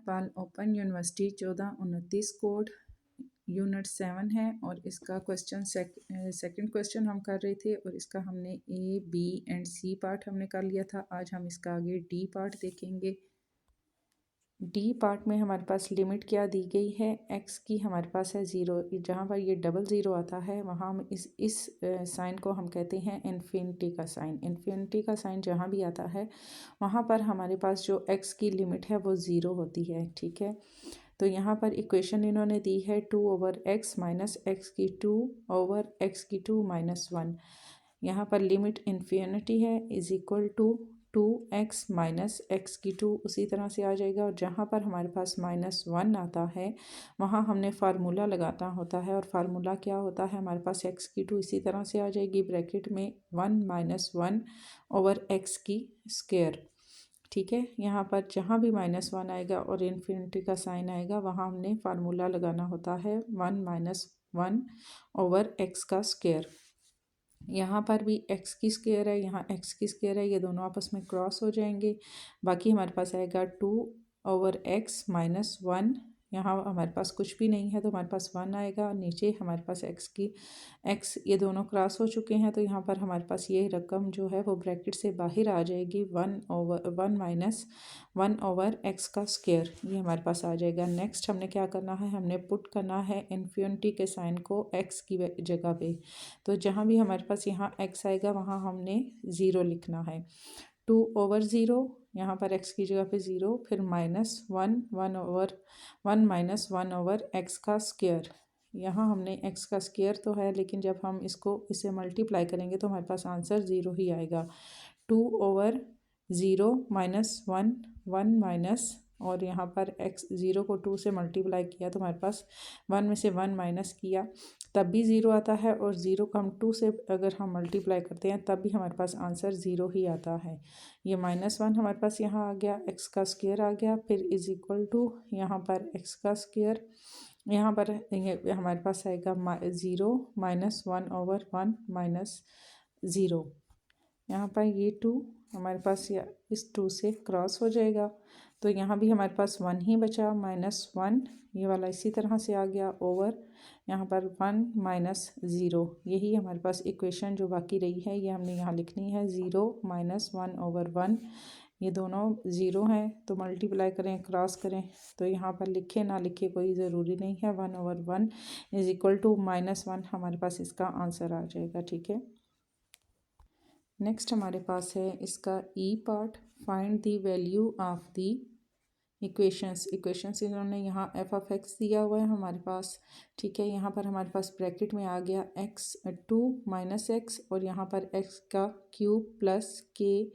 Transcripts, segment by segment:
पाल open university 1429 code unit 7 है और इसका क्वेश्चन सेकंड क्वेश्चन हम कर रहे थे और इसका हमने A B and C part हमने कर लिया था। आज हम इसका आगे डी पार्ट देखेंगे। डी पार्ट में हमारे पास लिमिट क्या दी गई है, एक्स की हमारे पास है 0। जहाँ पर ये डबल ज़ीरो आता है वहाँ हम इस साइन को हम कहते हैं इन्फिनिटी का साइन। इन्फिनिटी का साइन जहाँ भी आता है वहाँ पर हमारे पास जो एक्स की लिमिट है वो 0 होती है। ठीक है, तो यहाँ पर इक्वेशन इन्होंने दी है 2/x माइनस एक्स की 2/x की 2 माइनस 1। यहाँ पर लिमिट इन्फिनिटी है is equal to 2x minus x की 2 उसी तरह से आ जाएगा। और जहाँ पर हमारे पास -1 आता है वहाँ हमने फार्मूला लगाना होता है और फार्मूला क्या होता है, हमारे पास x की 2 इसी तरह से आ जाएगी ब्रैकेट में 1 माइनस 1/x की स्क्वायर। ठीक है, यहाँ पर जहाँ भी -1 आएगा और इन्फिनिटी का साइन आएगा वहाँ हमने फार्मूला लगाना होता है 1 माइनस 1/x का स्क्वायर। यहाँ पर भी x की स्क्वायर है, यहाँ x की स्क्वायर है, ये दोनों आपस में क्रॉस हो जाएंगे। बाकी हमारे पास आएगा 2/x माइनस 1। यहाँ हमारे पास कुछ भी नहीं है तो हमारे पास 1 आएगा। नीचे हमारे पास x ये दोनों क्रॉस हो चुके हैं तो यहाँ पर हमारे पास ये रकम जो है वो ब्रैकेट से बाहर आ जाएगी। 1 माइनस 1/x का स्क्वायर ये हमारे पास आ जाएगा। नेक्स्ट हमने क्या करना है, हमने पुट करना है इन्फिनिटी के साइन को x की जगह पे। तो जहाँ भी हमारे पास यहाँ x आएगा वहाँ हमने 0 लिखना है। 2/0 यहाँ पर x की जगह पे 0, फिर -1 माइनस 1/x का स्क्वायर। यहाँ हमने x का स्क्वायर तो है लेकिन जब हम इसे मल्टीप्लाई करेंगे तो हमारे पास आंसर 0 ही आएगा। 2/0 माइनस 1 माइनस, और यहाँ पर x 0 को 2 से मल्टीप्लाई किया तो हमारे पास 1 में से 1 माइनस किया तब भी 0 आता है, और 0 को हम 2 से अगर हम मल्टीप्लाई करते हैं तब भी हमारे पास आंसर 0 ही आता है। ये -1 हमारे पास यहाँ आ गया, x का स्क्वायर आ गया, फिर इज इक्वल टू यहाँ पर x का स्क्वायर, यहाँ पर हमारे पास आएगा 0 माइनस 1/1 माइनस 0। यहाँ पर ये 2 हमारे पास इस 2 से क्रॉस हो जाएगा तो यहाँ भी हमारे पास 1 ही बचा, -1 ये वाला इसी तरह से आ गया ओवर यहाँ पर 1 माइनस 0। यही हमारे पास इक्वेशन जो बाकी रही है ये हमने यहाँ लिखनी है। 0 माइनस 1/1 ये दोनों 0 हैं तो मल्टीप्लाई करें क्रॉस करें तो यहाँ पर लिखे ना लिखे कोई ज़रूरी नहीं है। 1/1 इज इक्वल टू -1 हमारे पास इसका आंसर आ जाएगा। ठीक है, नेक्स्ट हमारे पास है इसका E part, find the value of the equations इन्होंने यहाँ f(x) दिया हुआ है हमारे पास। ठीक है, यहाँ पर हमारे पास ब्रैकेट में आ गया 2 माइनस x और यहाँ पर x का क्यूब प्लस k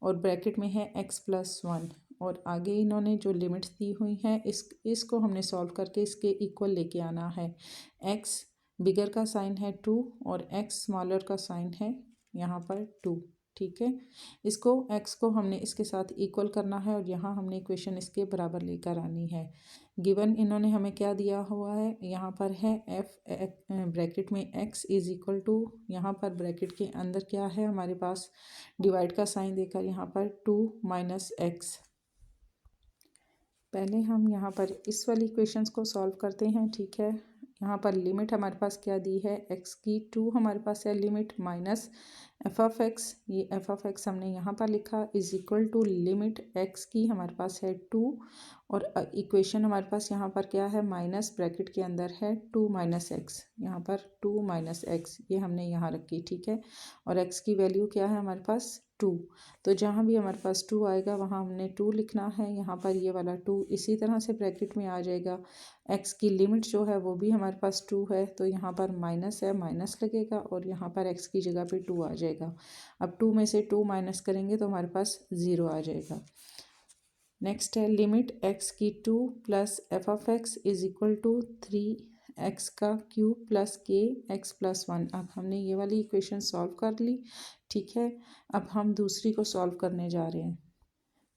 और ब्रैकेट में है x प्लस 1, और आगे इन्होंने जो लिमिट्स दी हुई हैं इसको हमने सॉल्व करके इसके इक्वल लेके आना है। x बिगर का साइन है 2 और x स्मॉलर का साइन है यहाँ पर 2। ठीक है, इसको x को हमने इसके साथ इक्वल करना है और यहाँ हमने इक्वेशन इसके बराबर लेकर आनी है। गिवन इन्होंने हमें क्या दिया हुआ है, यहाँ पर है ब्रैकेट में x इज इक्वल टू, यहाँ पर ब्रैकेट के अंदर क्या है हमारे पास डिवाइड का साइन देकर यहाँ पर 2 माइनस x। पहले हम यहाँ पर इस वाली इक्वेशंस को सॉल्व करते हैं। ठीक है, यहाँ पर लिमिट हमारे पास क्या दी है, x की 2 हमारे पास है लिमिट माइनस f(x), ये f(x) हमने यहाँ पर लिखा is equal to limit x की हमारे पास है 2 और इक्वेशन हमारे पास यहाँ पर क्या है, माइनस ब्रैकेट के अंदर है 2 माइनस x, यहाँ पर 2 माइनस x ये हमने यहाँ रखी। ठीक है, और x की वैल्यू क्या है हमारे पास 2, तो जहाँ भी हमारे पास 2 आएगा वहाँ हमने 2 लिखना है। यहाँ पर ये वाला 2 इसी तरह से ब्रैकेट में आ जाएगा। x की लिमिट जो है वो भी हमारे पास 2 है तो यहाँ पर माइनस है, माइनस लगेगा और यहाँ पर x की जगह पे 2 आ जाएगा। अब 2 में से 2 माइनस करेंगे तो हमारे पास 0 आ जाएगा। नेक्स्ट है लिमिट x की 2 plus f(x) is equal to 3x का cube plus k x plus 1। अब हमने ये वाली इक्वेशन सॉल्व कर ली। ठीक है, अब हम दूसरी को सॉल्व करने जा रहे हैं।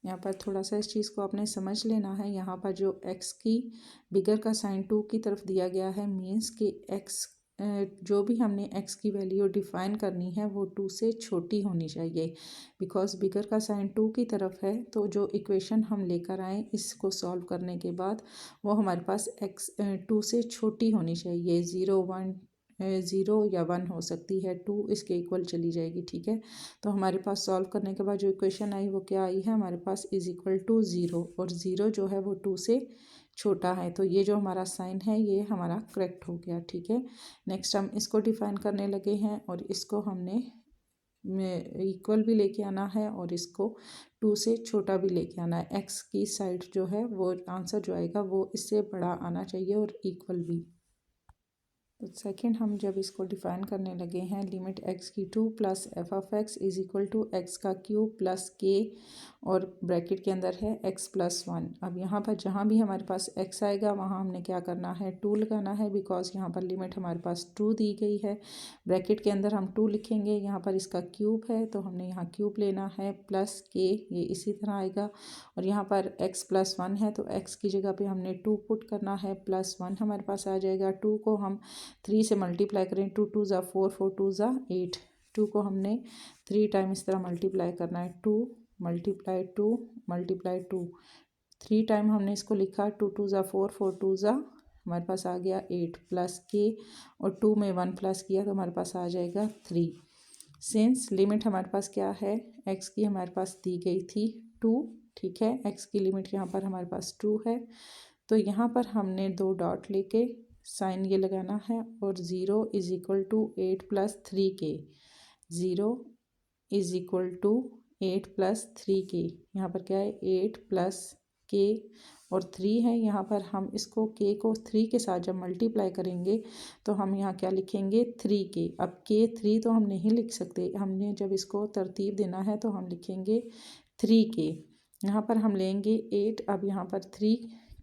यहाँ पर थोड़ा सा इस चीज़ को आपने समझ लेना है। यहाँ पर जो x की बिगर का साइन 2 की तरफ दिया गया है मीन्स कि x जो भी हमने x की वैल्यू डिफ़ाइन करनी है वो 2 से छोटी होनी चाहिए, बिकॉज़ बिगर का साइन 2 की तरफ है। तो जो इक्वेशन हम लेकर आए इसको सॉल्व करने के बाद वो हमारे पास x 2 से छोटी होनी चाहिए। 0 1 0 या 1 हो सकती है, 2 इसके इक्वल चली जाएगी, ठीक है। तो हमारे पास सॉल्व करने के बाद जो इक्वेशन आई वो क्या आई है हमारे पास, इज़ इक्वल टू 0, और 0 जो है वो 2 से छोटा है। तो ये जो हमारा साइन है ये हमारा करेक्ट हो गया, ठीक है। नेक्स्ट हम इसको डिफाइन करने लगे हैं और इसको हमने इक्वल भी लेके आना है और इसको 2 से छोटा भी लेके आना है। एक्स की साइड जो है वो आंसर जो आएगा वो इससे बड़ा आना चाहिए और इक्वल भी। तो सेकंड हम जब इसको डिफाइन करने लगे हैं, लिमिट एक्स की 2 plus f of x is equal to x का क्यूब प्लस के, और ब्रैकेट के अंदर है एक्स प्लस 1। अब यहाँ पर जहाँ भी हमारे पास एक्स आएगा वहाँ हमने क्या करना है, 2 लगाना है, बिकॉज यहाँ पर लिमिट हमारे पास 2 दी गई है। ब्रैकेट के अंदर हम 2 लिखेंगे, यहाँ पर इसका क्यूब है तो हमने यहाँ क्यूब लेना है, प्लस के ये इसी तरह आएगा, और यहाँ पर x प्लस 1 है तो x की जगह पे हमने 2 पुट करना है, प्लस 1 हमारे पास आ जाएगा। 2 को हम 3 से मल्टीप्लाई करें, 2 2 ज़ा 4 4 2 ज़ा 8, 2 को हमने 3 टाइम इस तरह मल्टीप्लाई करना है, 2 मल्टीप्लाई 2 मल्टीप्लाई 2, 3 टाइम हमने इसको लिखा, 2 2 ज़ा 4 4 2 ज़ा हमारे पास आ गया 8 प्लस के, और 2 में 1 प्लस किया तो हमारे पास आ जाएगा 3। सिंस लिमिट हमारे पास क्या है, x की हमारे पास दी गई थी 2, ठीक है। x की लिमिट यहाँ पर हमारे पास 2 है, तो यहाँ पर हमने 2 डॉट लेके साइन ये लगाना है, और 0 इज़ इक्वल टू 8 प्लस 3 के, 0 इज़ इक्वल टू 8 प्लस 3 के, यहाँ पर क्या है 8 प्लस के और 3 है। यहाँ पर हम इसको के को 3 के साथ जब मल्टीप्लाई करेंगे तो हम यहाँ क्या लिखेंगे 3 के। अब के 3 तो हम नहीं लिख सकते, हमने जब इसको तरतीब देना है तो हम लिखेंगे 3 के। यहाँ पर हम लेंगे 8, अब यहाँ पर 3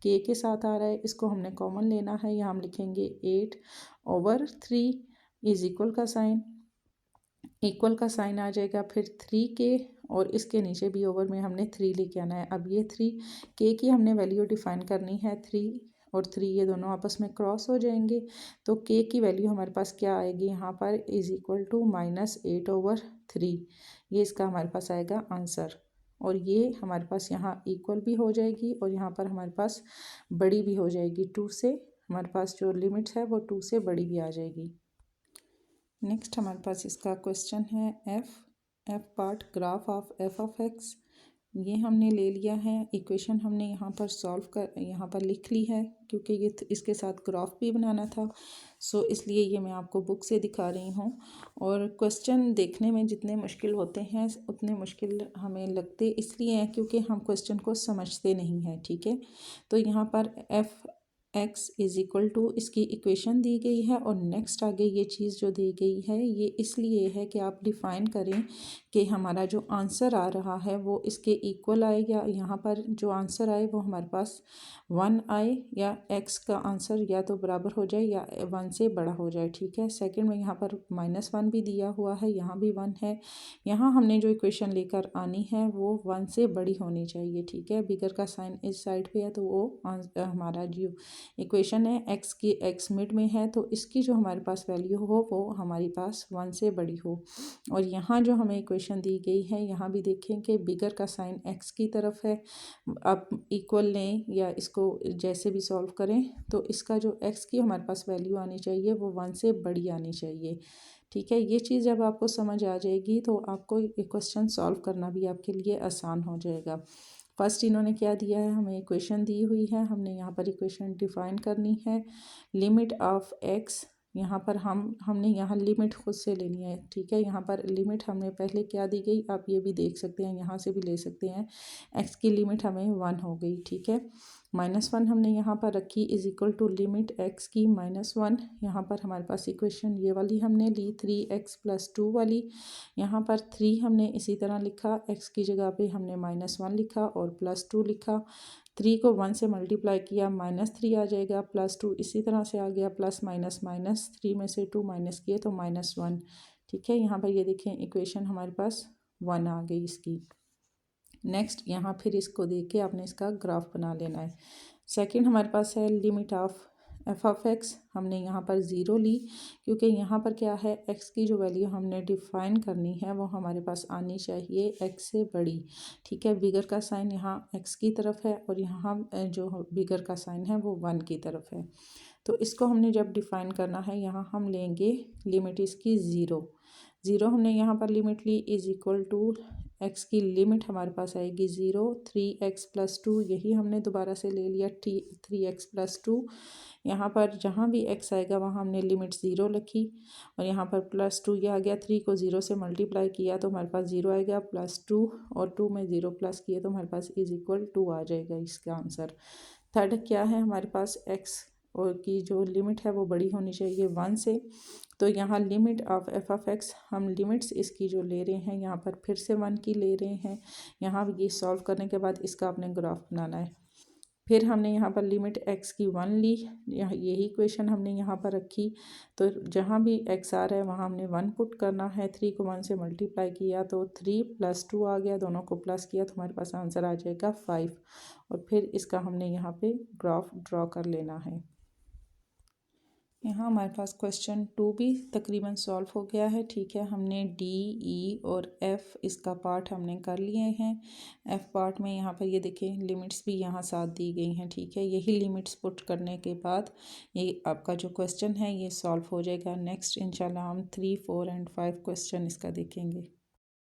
के साथ आ रहा है, इसको हमने कॉमन लेना है, यहाँ हम लिखेंगे 8/3 इज इक्वल का साइन, इक्वल का साइन आ जाएगा, फिर 3 के और इसके नीचे भी ओवर में हमने 3 लेके आना है। अब ये 3 के की हमने वैल्यू डिफाइन करनी है, 3 और 3 ये दोनों आपस में क्रॉस हो जाएंगे, तो के की वैल्यू हमारे पास क्या आएगी यहाँ पर, इज़ इक्वल टू -8/3, ये इसका हमारे पास आएगा आंसर। और ये हमारे पास यहाँ इक्वल भी हो जाएगी और यहाँ पर हमारे पास बड़ी भी हो जाएगी, 2 से हमारे पास जो लिमिट्स है वो 2 से बड़ी भी आ जाएगी। नेक्स्ट हमारे पास इसका क्वेश्चन है F part graph of F of x, ये हमने ले लिया है। इक्वेशन हमने यहाँ पर सॉल्व कर यहाँ पर लिख ली है, क्योंकि ये इसके साथ ग्राफ भी बनाना था, सो इसलिए ये मैं आपको बुक से दिखा रही हूँ। और क्वेश्चन देखने में जितने मुश्किल होते हैं उतने मुश्किल हमें लगते इसलिए हैं क्योंकि हम क्वेश्चन को समझते नहीं हैं, ठीक है। तो यहाँ पर f x is equal to इसकी इक्वेशन दी गई है, और नेक्स्ट आगे ये चीज़ जो दी गई है ये इसलिए है कि आप डिफ़ाइन करें कि हमारा जो आंसर आ रहा है वो इसके इक्वल आए, या यहाँ पर जो आंसर आए वो हमारे पास 1 आए, या x का आंसर या तो बराबर हो जाए या 1 से बड़ा हो जाए, ठीक है। सेकंड में यहाँ पर -1 भी दिया हुआ है, यहाँ भी 1 है। यहाँ हमने जो इक्वेशन लेकर आनी है वो 1 से बड़ी होनी चाहिए, ठीक है। बिगर का साइन इस साइड पे है तो वो हमारा जो इक्वेशन है एक्स की एक्स मिड में है, तो इसकी जो हमारे पास वैल्यू हो वो हमारे पास 1 से बड़ी हो। और यहाँ जो हमें इक्वेशन दी गई है यहाँ भी देखें कि बिगर का साइन एक्स की तरफ है, आप इक्वल लें या इसको जैसे भी सॉल्व करें, तो इसका जो एक्स की हमारे पास वैल्यू आनी चाहिए वो 1 से बड़ी आनी चाहिए, ठीक है। ये चीज़ जब आपको समझ आ जाएगी तो आपको क्वेश्चन सॉल्व करना भी आपके लिए आसान हो जाएगा। फर्स्ट इन्होंने क्या दिया है, हमें इक्वेशन दी हुई है, हमने यहाँ पर इक्वेशन डिफाइन करनी है। लिमिट ऑफ एक्स, यहाँ पर हमने यहाँ लिमिट खुद से लेनी है, ठीक है। यहाँ पर लिमिट हमने पहले क्या दी गई आप ये भी देख सकते हैं, यहाँ से भी ले सकते हैं। एक्स की लिमिट हमें 1 हो गई, ठीक है। -1 हमने यहाँ पर रखी is equal to limit x की -1, यहाँ पर हमारे पास इक्वेशन ये वाली हमने ली 3x + 2 वाली, यहाँ पर 3 हमने इसी तरह लिखा, x की जगह पे हमने -1 लिखा और +2 लिखा। 3 को 1 से मल्टीप्लाई किया -3 आ जाएगा, +2 इसी तरह से आ गया, प्लस माइनस माइनस 3 में से 2 माइनस किए तो -1, ठीक है। यहाँ पर ये देखें इक्वेशन हमारे पास 1 आ गई इसकी। नेक्स्ट यहाँ फिर इसको देख के आपने इसका ग्राफ बना लेना है। सेकंड हमारे पास है limit of F of x हमने यहाँ पर ज़ीरो ली, क्योंकि यहाँ पर क्या है, एक्स की जो वैल्यू हमने डिफ़ाइन करनी है वो हमारे पास आनी चाहिए एक्स से बड़ी। ठीक है, बिगर का साइन यहाँ एक्स की तरफ है और यहाँ जो बिगर का साइन है वो 1 की तरफ है। तो इसको हमने जब डिफ़ाइन करना है, यहाँ हम लेंगे लिमिट इसकी ज़ीरो हमने यहाँ पर लिमिट ली इज़ इक्वल टू एक्स की लिमिट हमारे पास आएगी 0, 3x+2, यही हमने दोबारा से ले लिया 3x+2। यहाँ पर जहाँ भी x आएगा वहाँ हमने लिमिट 0 रखी और यहाँ पर +2 ये आ गया। 3 को 0 से मल्टीप्लाई किया तो हमारे पास 0 आएगा, +2 और 2 में 0 प्लस किए तो हमारे पास इज़ इक्वल 2 आ जाएगा इसका आंसर। थर्ड क्या है, हमारे पास x और की जो लिमिट है वो बड़ी होनी चाहिए 1 से। तो यहाँ limit of F of x, हम लिमिट्स इसकी जो ले रहे हैं यहाँ पर फिर से 1 की ले रहे हैं। यहाँ ये सॉल्व करने के बाद इसका आपने ग्राफ बनाना है। फिर हमने यहाँ पर लिमिट x की 1 ली, यहाँ यही इक्वेशन हमने यहाँ पर रखी। तो जहाँ भी x आ रहा है वहाँ हमने 1 पुट करना है। 3 को 1 से मल्टीप्लाई किया तो 3 + 2 आ गया, दोनों को प्लस किया तो हमारे पास आंसर आ जाएगा 5। और फिर इसका हमने यहाँ पे ग्राफ ड्रॉ कर लेना है। यहाँ हमारे पास क्वेश्चन 2 भी तकरीबन सॉल्व हो गया है। ठीक है, हमने डी, ई और एफ़ इसका पार्ट हमने कर लिए हैं। एफ़ पार्ट में यहाँ पर ये देखें लिमिट्स भी यहाँ साथ दी गई हैं। ठीक है, यही लिमिट्स पुट करने के बाद ये आपका जो क्वेश्चन है ये सॉल्व हो जाएगा। नेक्स्ट इंशाल्लाह हम 3, 4 एंड 5 क्वेश्चन इसका देखेंगे।